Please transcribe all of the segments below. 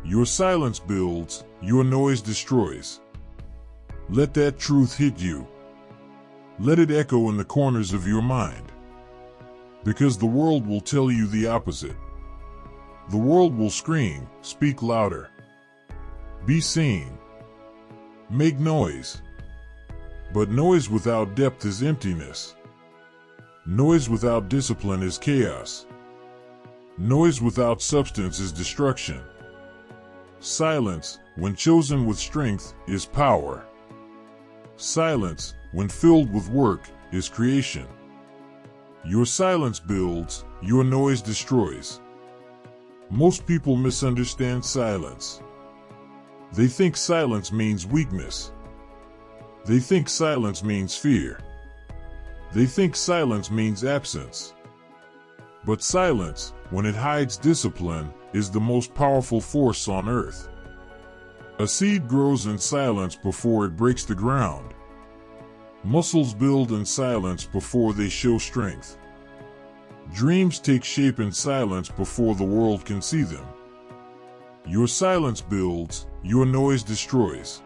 Your silence builds, your noise destroys. Let that truth hit you. Let it echo in the corners of your mind. Because the world will tell you the opposite. The world will scream, speak louder. Be seen. Make noise. But noise without depth is emptiness. Noise without discipline is chaos. Noise without substance is destruction. Silence, when chosen with strength, is power. Silence, when filled with work, is creation. Your silence builds, your noise destroys. Most people misunderstand silence. They think silence means weakness. They think silence means fear. They think silence means absence. But silence, when it hides discipline, is the most powerful force on earth. A seed grows in silence before it breaks the ground. Muscles build in silence before they show strength. Dreams take shape in silence before the world can see them. Your silence builds, your noise destroys.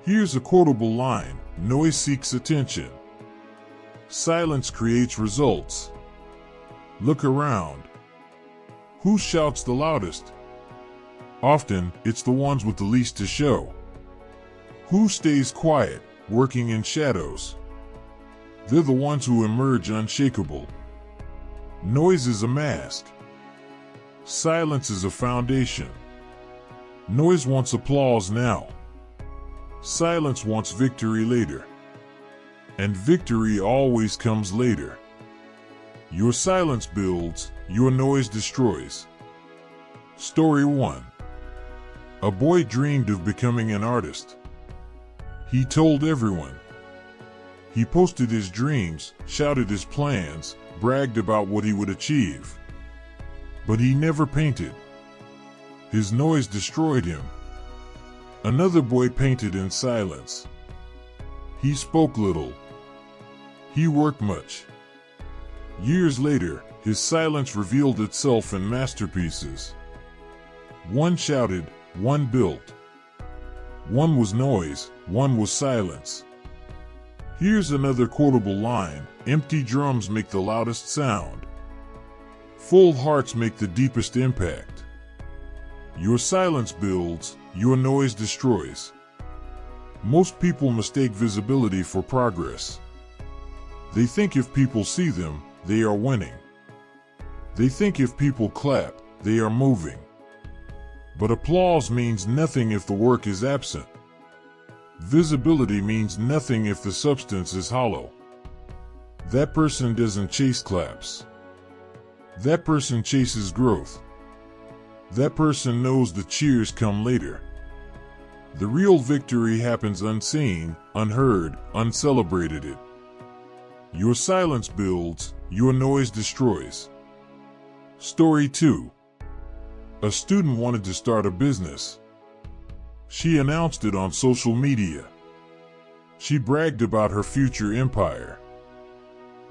Here's a quotable line: noise seeks attention. Silence creates results. Look around. Who shouts the loudest? Often, it's the ones with the least to show. Who stays quiet, working in shadows? They're the ones who emerge unshakable. Noise is a mask. Silence is a foundation. Noise wants applause now. Silence wants victory later. And victory always comes later. Your silence builds, your noise destroys. Story 1. A boy dreamed of becoming an artist. He told everyone. He posted his dreams, shouted his plans, bragged about what he would achieve. But he never painted. His noise destroyed him. Another boy painted in silence. He spoke little. He worked much. Years later, his silence revealed itself in masterpieces. One shouted, one built. One was noise, one was silence. Here's another quotable line: empty drums make the loudest sound. Full hearts make the deepest impact. Your silence builds, your noise destroys. Most people mistake visibility for progress. They think if people see them, they are winning. They think if people clap, they are moving. But applause means nothing if the work is absent. Visibility means nothing if the substance is hollow. That person doesn't chase claps. That person chases growth. That person knows the cheers come later. The real victory happens unseen, unheard, uncelebrated. Your silence builds, your noise destroys. Story 2. A student wanted to start a business. She announced it on social media. She bragged about her future empire.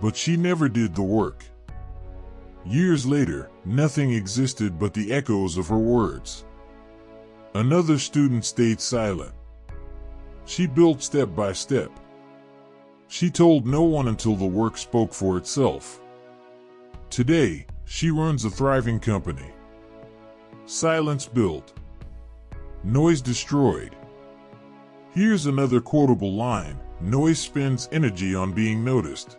But she never did the work. Years later, nothing existed but the echoes of her words. Another student stayed silent. She built step by step. She told no one until the work spoke for itself. Today, she runs a thriving company. Silence built. Noise destroyed. Here's another quotable line: noise spends energy on being noticed.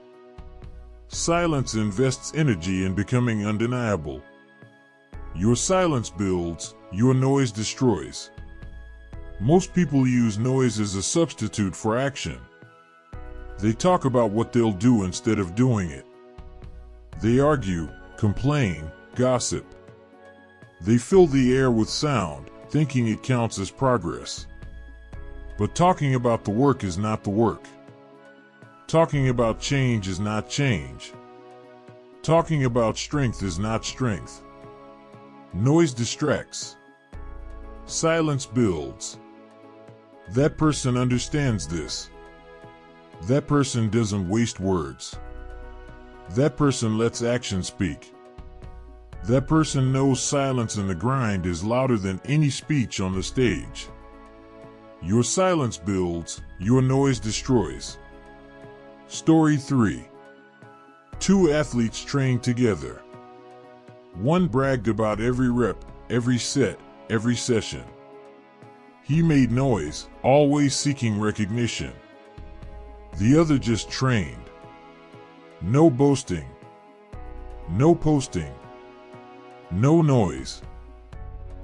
Silence invests energy in becoming undeniable. Your silence builds, your noise destroys. Most people use noise as a substitute for action. They talk about what they'll do instead of doing it. They argue, complain, gossip. They fill the air with sound, thinking it counts as progress. But talking about the work is not the work. Talking about change is not change. Talking about strength is not strength. Noise distracts. Silence builds. That person understands this. That person doesn't waste words. That person lets action speak. That person knows silence in the grind is louder than any speech on the stage. Your silence builds, your noise destroys. Story 3. Two athletes trained together. One bragged about every rep, every set, every session. He made noise, always seeking recognition. The other just trained. No boasting. No posting. No noise.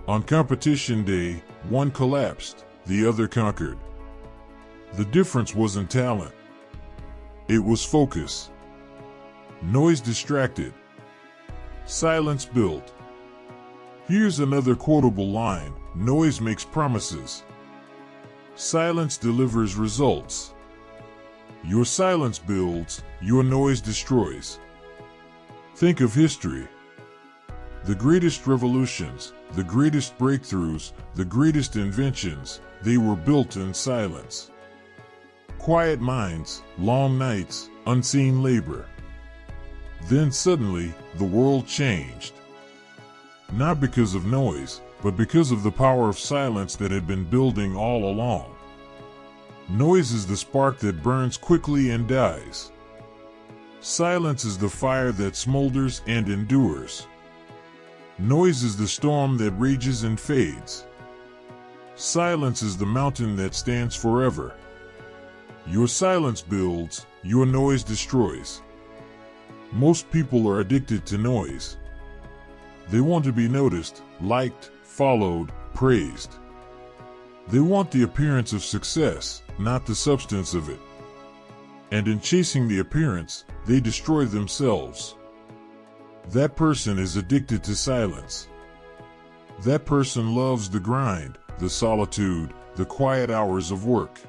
On competition day, one collapsed, the other conquered. The difference wasn't talent. It was focus. Noise distracted. Silence built. Here's another quotable line: noise makes promises. Silence delivers results. Your silence builds, your noise destroys. Think of history. The greatest revolutions, the greatest breakthroughs, the greatest inventions, they were built in silence. Quiet minds, long nights, unseen labor. Then suddenly, the world changed. Not because of noise, but because of the power of silence that had been building all along. Noise is the spark that burns quickly and dies. Silence is the fire that smolders and endures. Noise is the storm that rages and fades. Silence is the mountain that stands forever. Your silence builds, your noise destroys. Most people are addicted to noise. They want to be noticed, liked, followed, praised. They want the appearance of success, not the substance of it. And in chasing the appearance, they destroy themselves. That person is addicted to silence. That person loves the grind, the solitude, the quiet hours of work.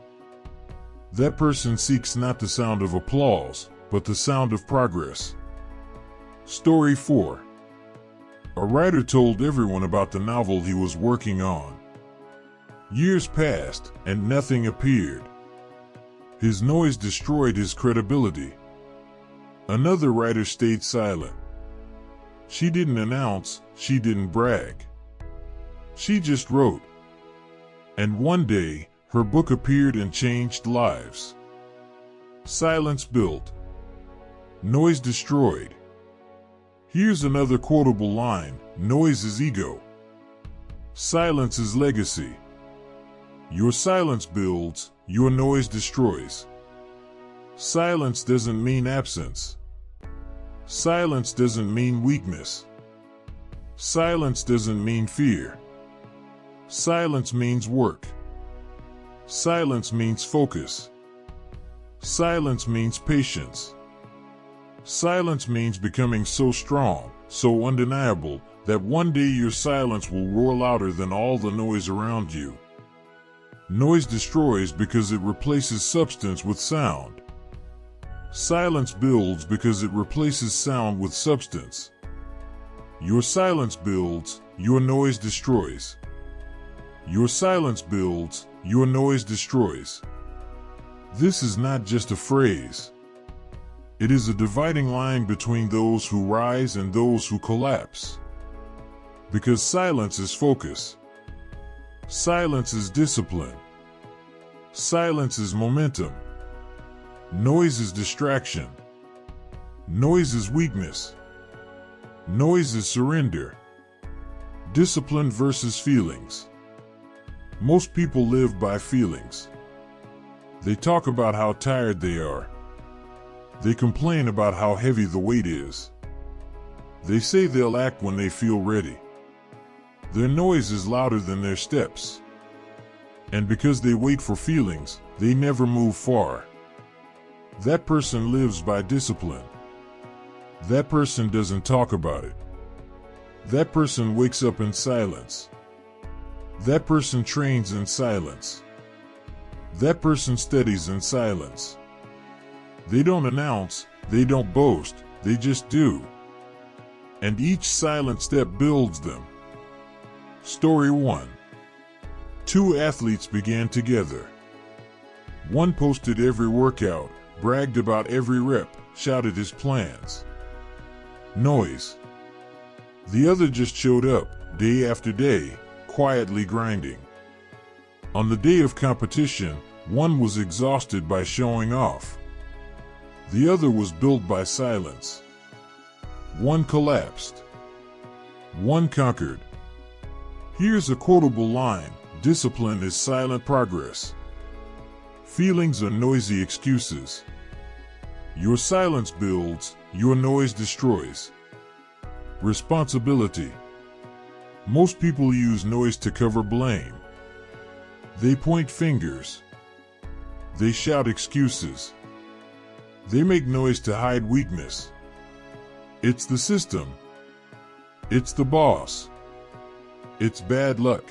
That person seeks not the sound of applause, but the sound of progress. Story 4. A writer told everyone about the novel he was working on. Years passed, and nothing appeared. His noise destroyed his credibility. Another writer stayed silent. She didn't announce, she didn't brag. She just wrote. And one day, her book appeared and changed lives. Silence built. Noise destroyed. Here's another quotable line: noise is ego. Silence is legacy. Your silence builds, your noise destroys. Silence doesn't mean absence. Silence doesn't mean weakness. Silence doesn't mean fear. Silence means work. Silence means focus. Silence means patience. Silence means becoming so strong, so undeniable, that one day your silence will roar louder than all the noise around you. Noise destroys because it replaces substance with sound. Silence builds because it replaces sound with substance. Your silence builds, your noise destroys. Your silence builds, your noise destroys. This is not just a phrase. It is a dividing line between those who rise and those who collapse. Because silence is focus. Silence is discipline. Silence is momentum. Noise is distraction. Noise is weakness. Noise is surrender. Discipline versus feelings. Most people live by feelings. They talk about how tired they are. They complain about how heavy the weight is. They say they'll act when they feel ready. Their noise is louder than their steps. And because they wait for feelings, they never move far. That person lives by discipline. That person doesn't talk about it. That person wakes up in silence. That person trains in silence. That person studies in silence. They don't announce, they don't boast, they just do. And each silent step builds them. Story 1. Two athletes began together. One posted every workout, bragged about every rep, shouted his plans. Noise. The other just showed up, day after day, quietly grinding. On the day of competition, one was exhausted by showing off. The other was built by silence. One collapsed. One conquered. Here's a quotable line: discipline is silent progress. Feelings are noisy excuses. Your silence builds, your noise destroys. Responsibility. Most people use noise to cover blame. They point fingers. They shout excuses. They make noise to hide weakness. It's the system. It's the boss. It's bad luck.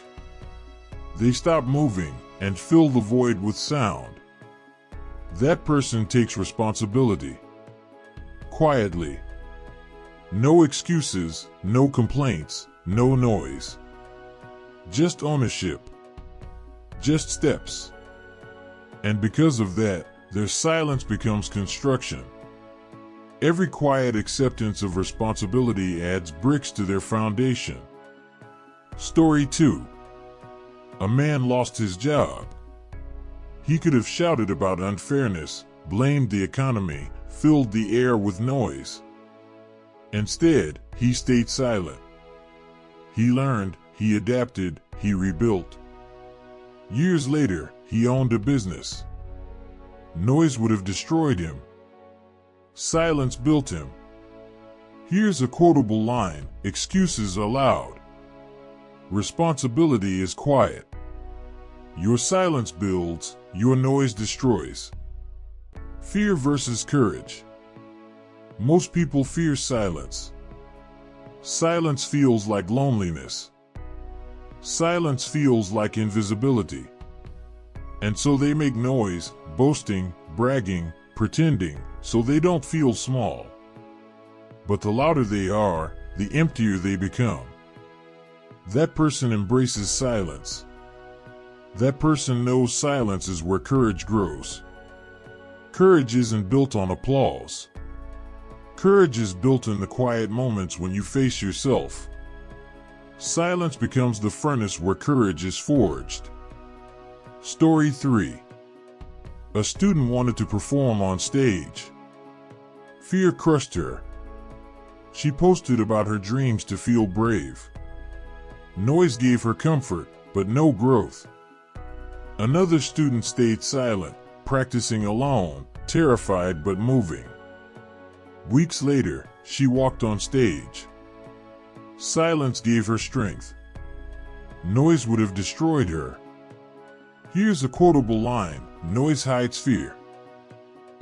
They stop moving and fill the void with sound. That person takes responsibility. Quietly. No excuses, no complaints, no noise. Just ownership. Just steps. And because of that, their silence becomes construction. Every quiet acceptance of responsibility adds bricks to their foundation. Story 2. A man lost his job. He could have shouted about unfairness, blamed the economy, filled the air with noise. Instead, he stayed silent. He learned, he adapted, he rebuilt. Years later, he owned a business. Noise would have destroyed him. Silence built him. Here's a quotable line: excuses are loud. Responsibility is quiet. Your silence builds, your noise destroys. Fear versus courage. Most people fear silence. Silence feels like loneliness. Silence feels like invisibility. And so they make noise, boasting, bragging, pretending, so they don't feel small. But the louder they are, the emptier they become. That person embraces silence. That person knows silence is where courage grows. Courage isn't built on applause. Courage is built in the quiet moments when you face yourself. Silence becomes the furnace where courage is forged. Story 3. A student wanted to perform on stage. Fear crushed her. She posted about her dreams to feel brave. Noise gave her comfort, but no growth. Another student stayed silent, practicing alone, terrified but moving. Weeks later, she walked on stage. Silence gave her strength. Noise would have destroyed her. Here's a quotable line: noise hides fear.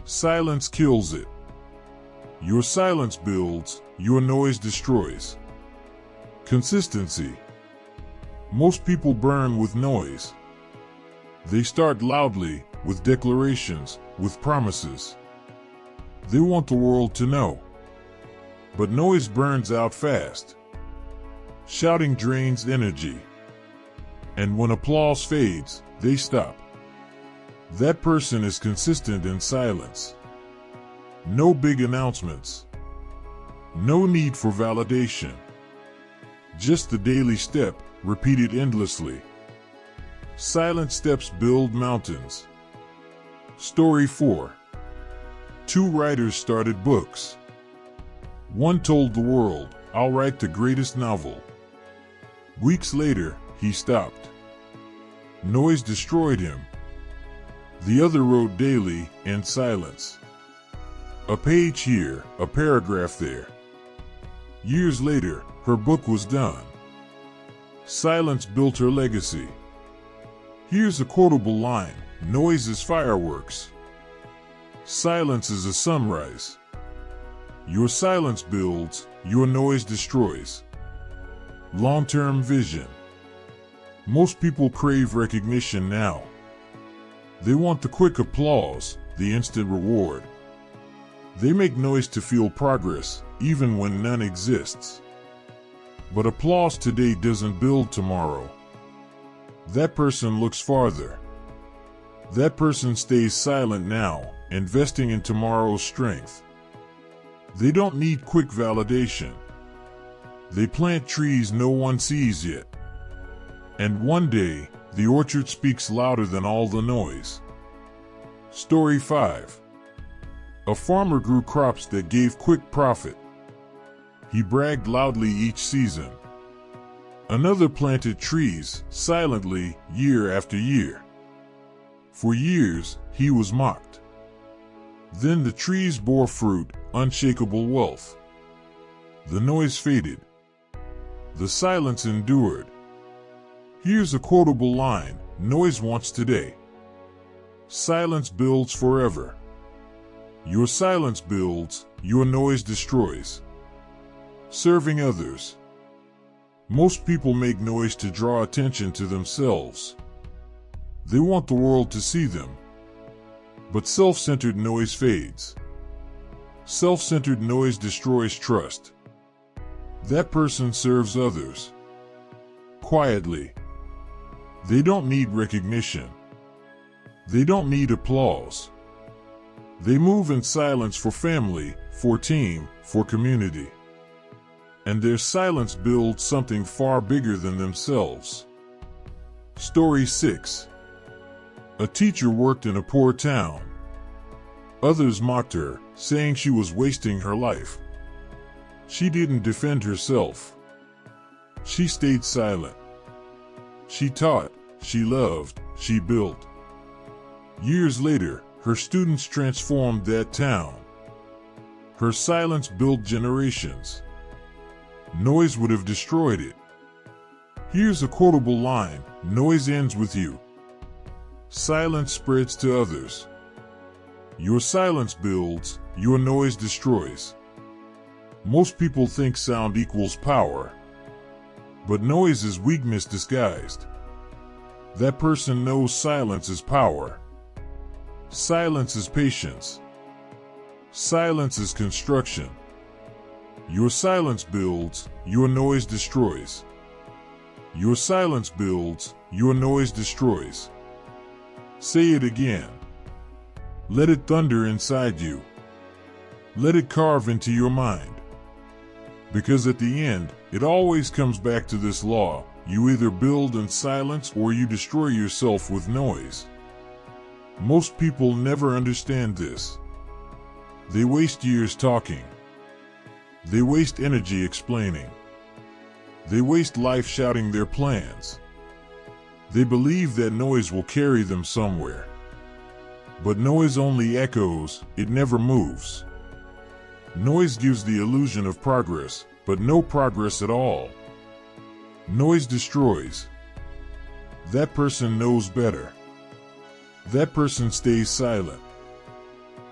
Silence kills it. Your silence builds, your noise destroys. Consistency. Most people burn with noise. They start loudly, with declarations, with promises. They want the world to know. But noise burns out fast. Shouting drains energy. And when applause fades, they stop. That person is consistent in silence. No big announcements. No need for validation. Just the daily step, repeated endlessly. Silent steps build mountains. Story 4. Two writers started books. One told the world, "I'll write the greatest novel." Weeks later, he stopped. Noise destroyed him. The other wrote daily, in silence. A page here, a paragraph there. Years later, her book was done. Silence built her legacy. Here's a quotable line: noise is fireworks. Silence is a sunrise. Your silence builds, your noise destroys. Long-term vision. Most people crave recognition now. They want the quick applause, the instant reward. They make noise to feel progress, even when none exists. But applause today doesn't build tomorrow. That person looks farther. That person stays silent now, investing in tomorrow's strength. They don't need quick validation. They plant trees no one sees yet. And one day, the orchard speaks louder than all the noise. Story 5. A farmer grew crops that gave quick profit. He bragged loudly each season. Another planted trees, silently, year after year. For years, he was mocked. Then the trees bore fruit, unshakable wealth. The noise faded. The silence endured. Here's a quotable line: noise wants today. Silence builds forever. Your silence builds, your noise destroys. Serving others. Most people make noise to draw attention to themselves. They want the world to see them. But self-centered noise fades. Self-centered noise destroys trust. That person serves others. Quietly. They don't need recognition. They don't need applause. They move in silence for family, for team, for community. And their silence builds something far bigger than themselves. Story 6. A teacher worked in a poor town. Others mocked her, saying she was wasting her life. She didn't defend herself. She stayed silent. She taught, she loved, she built. Years later, her students transformed that town. Her silence built generations. Noise would have destroyed it. Here's a quotable line: noise ends with you. Silence spreads to others. Your silence builds, your noise destroys. Most people think sound equals power. But noise is weakness disguised. That person knows silence is power. Silence is patience. Silence is construction. Your silence builds, your noise destroys. Your silence builds, your noise destroys. Say it again. Let it thunder inside you. Let it carve into your mind. Because at the end, it always comes back to this law: you either build in silence or you destroy yourself with noise. Most people never understand this. They waste years talking. They waste energy explaining. They waste life shouting their plans. They believe that noise will carry them somewhere. But noise only echoes, it never moves. Noise gives the illusion of progress, but no progress at all. Noise destroys. That person knows better. That person stays silent.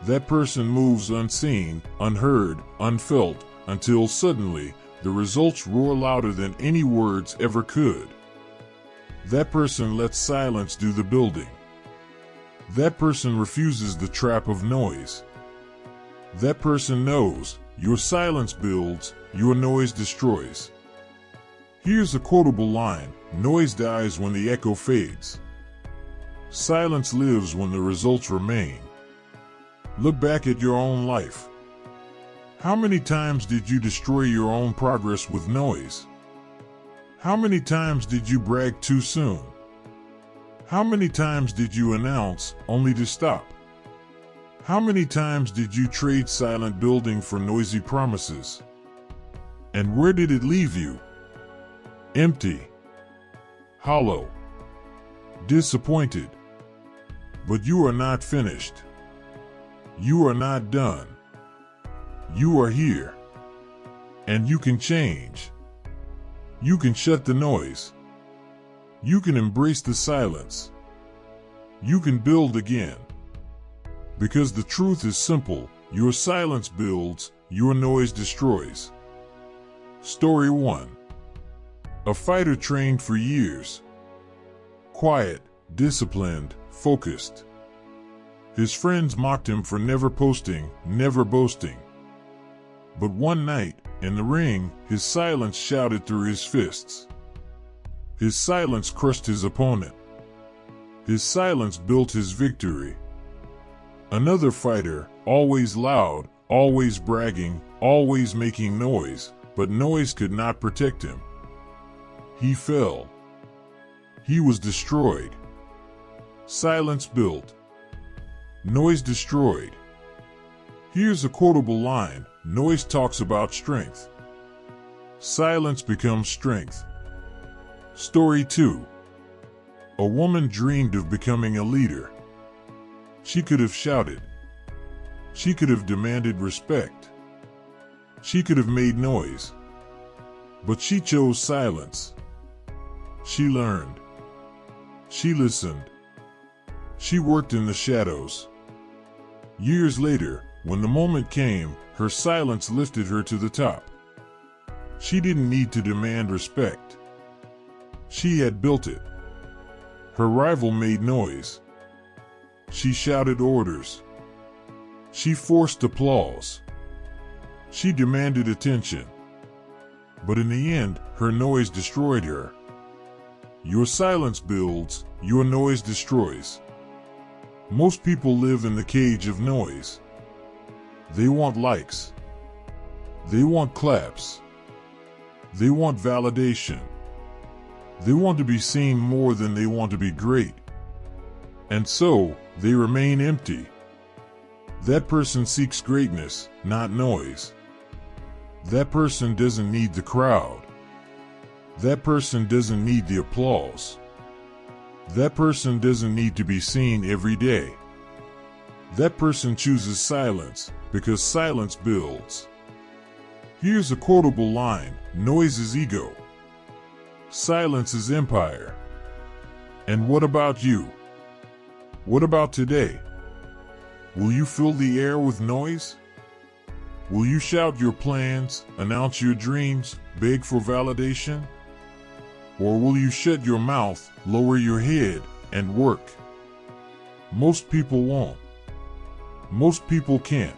That person moves unseen, unheard, unfelt, until suddenly, the results roar louder than any words ever could. That person lets silence do the building. That person refuses the trap of noise. That person knows, your silence builds, your noise destroys. Here's a quotable line: noise dies when the echo fades. Silence lives when the results remain. Look back at your own life. How many times did you destroy your own progress with noise? How many times did you brag too soon? How many times did you announce, only to stop? How many times did you trade silent building for noisy promises? And where did it leave you? Empty. Hollow. Disappointed. But you are not finished. You are not done. You are here. And you can change. You can shut the noise. You can embrace the silence. You can build again. Because the truth is simple: your silence builds, your noise destroys. Story 1. A fighter trained for years. Quiet, disciplined, focused. His friends mocked him for never posting, never boasting. But one night, in the ring, his silence shouted through his fists. His silence crushed his opponent. His silence built his victory. Another fighter, always loud, always bragging, always making noise, but noise could not protect him. He fell. He was destroyed. Silence built. Noise destroyed. Here's a quotable line: noise talks about strength. Silence becomes strength. Story 2. A woman dreamed of becoming a leader. She could have shouted. She could have demanded respect. She could have made noise. But she chose silence. She learned. She listened. She worked in the shadows. Years later, when the moment came, her silence lifted her to the top. She didn't need to demand respect. She had built it. Her rival made noise. She shouted orders. She forced applause. She demanded attention. But in the end, her noise destroyed her. Your silence builds, your noise destroys. Most people live in the cage of noise. They want likes. They want claps. They want validation. They want to be seen more than they want to be great. And so, they remain empty. That person seeks greatness, not noise. That person doesn't need the crowd. That person doesn't need the applause. That person doesn't need to be seen every day. That person chooses silence, because silence builds. Here's a quotable line: noise is ego. Silence is empire. And what about you? What about today? Will you fill the air with noise? Will you shout your plans, announce your dreams, beg for validation? Or will you shut your mouth, lower your head, and work? Most people won't. Most people can't.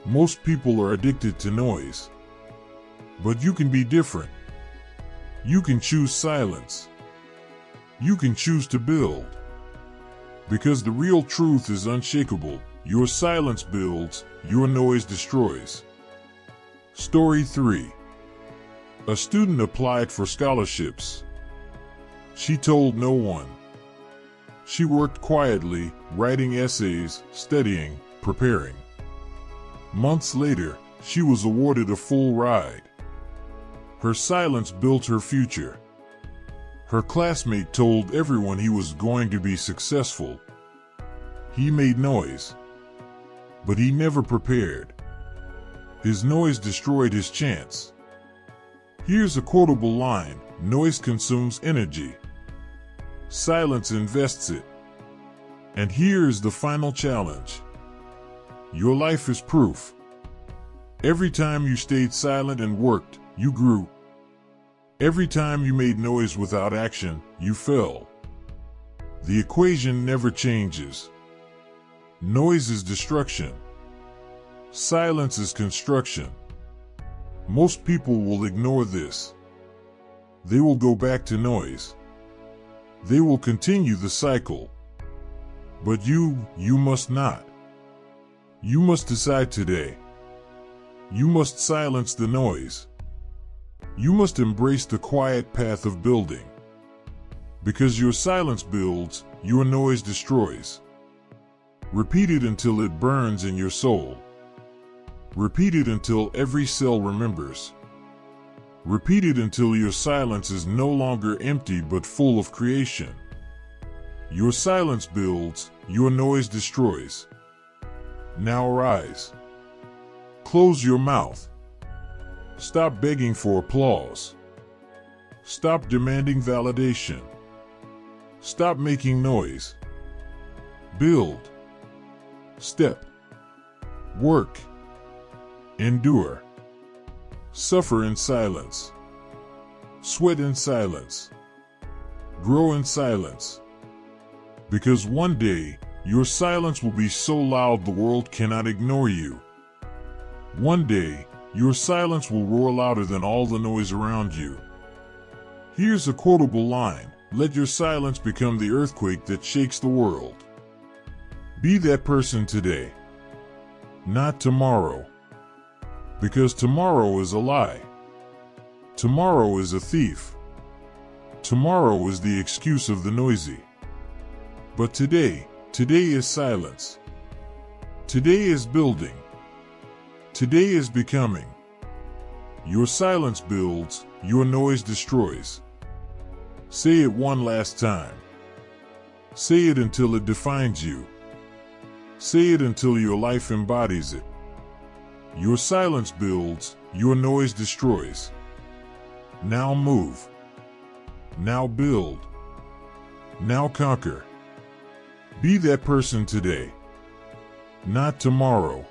Most people are addicted to noise. But you can be different. You can choose silence. You can choose to build. Because the real truth is unshakable. Your silence builds, your noise destroys. Story 3. A student applied for scholarships. She told no one. She worked quietly, writing essays, studying, preparing. Months later, she was awarded a full ride. Her silence built her future. Her classmate told everyone he was going to be successful. He made noise. But he never prepared. His noise destroyed his chance. Here's a quotable line: noise consumes energy. Silence invests it. And here's the final challenge. Your life is proof. Every time you stayed silent and worked, you grew. Every time you made noise without action, you fell. The equation never changes. Noise is destruction. Silence is construction. Most people will ignore this. They will go back to noise. They will continue the cycle. But you must not. You must decide today. You must silence the noise. You must embrace the quiet path of building. Because your silence builds, your noise destroys. Repeat it until it burns in your soul. Repeat it until every cell remembers. Repeat it until your silence is no longer empty but full of creation. Your silence builds, your noise destroys. Now rise. Close your mouth. Stop begging for applause. Stop demanding validation. Stop making noise. Build. Step. Work. Endure. Suffer in silence. Sweat in silence. Grow in silence. Because one day, your silence will be so loud the world cannot ignore you. One day, your silence will roar louder than all the noise around you. Here's a quotable line: let your silence become the earthquake that shakes the world. Be that person today. Not tomorrow. Because tomorrow is a lie. Tomorrow is a thief. Tomorrow is the excuse of the noisy. But today is silence. Today is building. Today is becoming. Your silence builds, your noise destroys. Say it one last time. Say it until it defines you. Say it until your life embodies it. Your silence builds, your noise destroys. Now move. Now build. Now conquer. Be that person today. Not tomorrow.